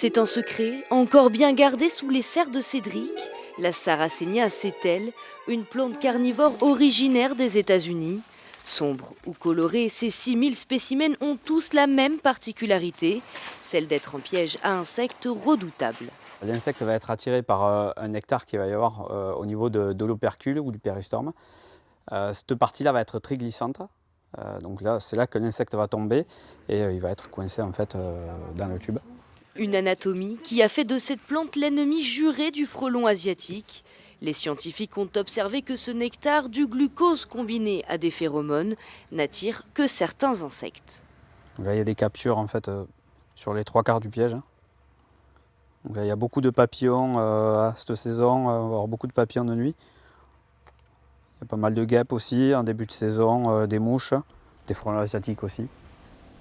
C'est un secret encore bien gardé sous les serres de Cédric. La Sarracenia, c'est elle, une plante carnivore originaire des États-Unis. Sombre ou colorée, ces 6000 spécimens ont tous la même particularité, celle d'être un piège à insectes redoutables. L'insecte va être attiré par un nectar qu'il va y avoir au niveau de l'opercule ou du péristorme. Cette partie-là va être très glissante. Donc là, c'est là que l'insecte va tomber et il va être coincé en fait dans le tube. Une anatomie qui a fait de cette plante l'ennemi juré du frelon asiatique. Les scientifiques ont observé que ce nectar du glucose combiné à des phéromones n'attire que certains insectes. Donc là, il y a des captures en fait sur les 3/4 du piège. Donc là, il y a beaucoup de papillons à cette saison, on va avoir beaucoup de papillons de nuit. Il y a pas mal de guêpes aussi en début de saison, des mouches, des frelons asiatiques aussi.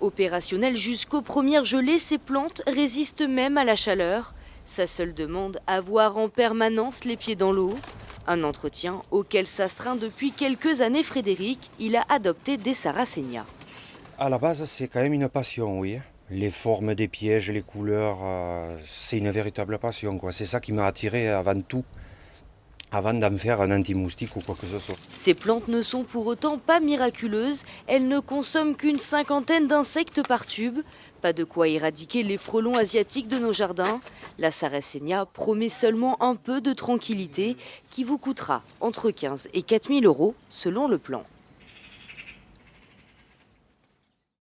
Opérationnelles jusqu'aux premières gelées, ces plantes résistent même à la chaleur. Sa seule demande, avoir en permanence les pieds dans l'eau. Un entretien auquel s'astreint depuis quelques années Frédéric. Il a adopté des Sarracenia. À la base, c'est quand même une passion, oui. Les formes des pièges, les couleurs, c'est une véritable passion, quoi. C'est ça qui m'a attiré avant tout, avant d'en faire un anti-moustique ou quoi que ce soit. Ces plantes ne sont pour autant pas miraculeuses. Elles ne consomment qu'une cinquantaine d'insectes par tube. Pas de quoi éradiquer les frelons asiatiques de nos jardins. La Sarracenia promet seulement un peu de tranquillité qui vous coûtera entre 15 et 4 000 € selon le plan.